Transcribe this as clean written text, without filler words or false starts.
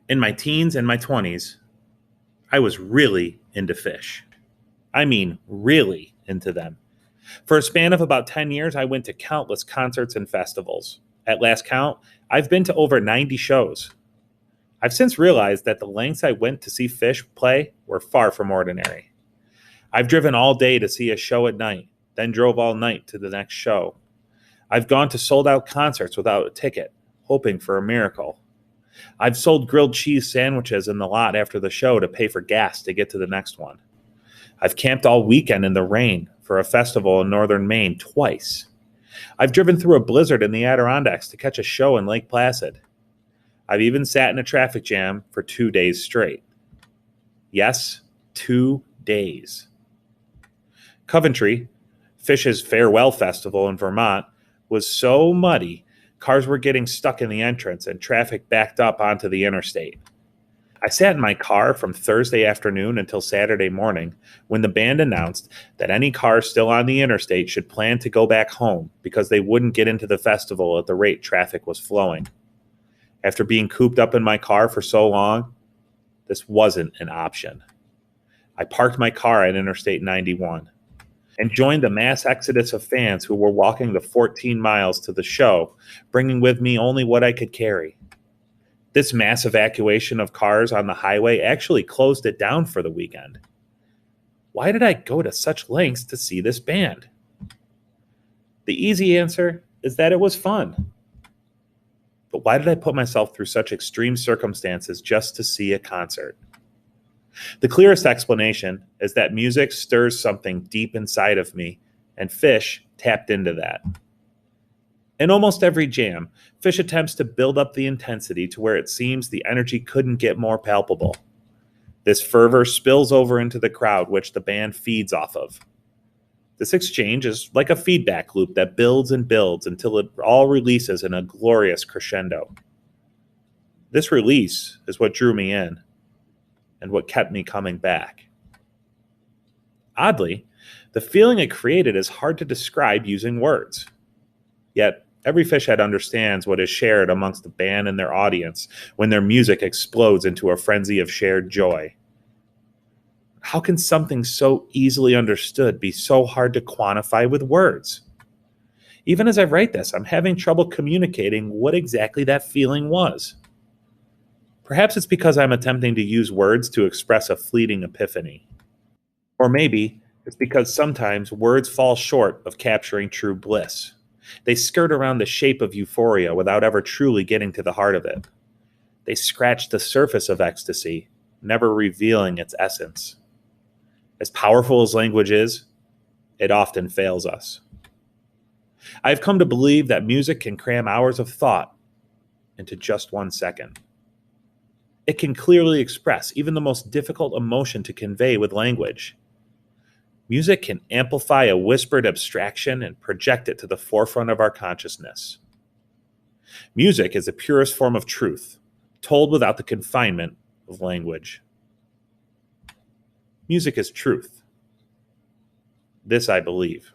In my teens and my 20s, I was really into fish. I mean, really into them. For a span of about 10 years, I went to countless concerts and festivals. At last count, I've been to over 90 shows. I've since realized that the lengths I went to see Fish play were far from ordinary. I've driven all day to see a show at night, then drove all night to the next show. I've gone to sold out concerts without a ticket, hoping for a miracle. I've sold grilled cheese sandwiches in the lot after the show to pay for gas to get to the next one. I've camped all weekend in the rain for a festival in northern Maine twice. I've driven through a blizzard in the Adirondacks to catch a show in Lake Placid. I've even sat in a traffic jam for 2 days straight. Yes, 2 days. Coventry, Fish's farewell festival in Vermont, was so muddy, cars were getting stuck in the entrance and traffic backed up onto the interstate. I sat in my car from Thursday afternoon until Saturday morning when the band announced that any cars still on the interstate should plan to go back home because they wouldn't get into the festival at the rate traffic was flowing. After being cooped up in my car for so long, this wasn't an option. I parked my car at Interstate 91 and joined the mass exodus of fans who were walking the 14 miles to the show, bringing with me only what I could carry. This mass evacuation of cars on the highway actually closed it down for the weekend. Why did I go to such lengths to see this band? The easy answer is that it was fun. But why did I put myself through such extreme circumstances just to see a concert? The clearest explanation is that music stirs something deep inside of me, and Fish tapped into that. In almost every jam, Fish attempts to build up the intensity to where it seems the energy couldn't get more palpable. This fervor spills over into the crowd, which the band feeds off of. This exchange is like a feedback loop that builds and builds until it all releases in a glorious crescendo. This release is what drew me in and what kept me coming back. Oddly, the feeling it created is hard to describe using words. Yet, every Fish head understands what is shared amongst the band and their audience when their music explodes into a frenzy of shared joy. How can something so easily understood be so hard to quantify with words? Even as I write this, I'm having trouble communicating what exactly that feeling was. Perhaps it's because I'm attempting to use words to express a fleeting epiphany. Or maybe it's because sometimes words fall short of capturing true bliss. They skirt around the shape of euphoria without ever truly getting to the heart of it. They scratch the surface of ecstasy, never revealing its essence. As powerful as language is, it often fails us. I've come to believe that music can cram hours of thought into just 1 second. It can clearly express even the most difficult emotion to convey with language. Music can amplify a whispered abstraction and project it to the forefront of our consciousness. Music is the purest form of truth, told without the confinement of language. Music is truth. This I believe.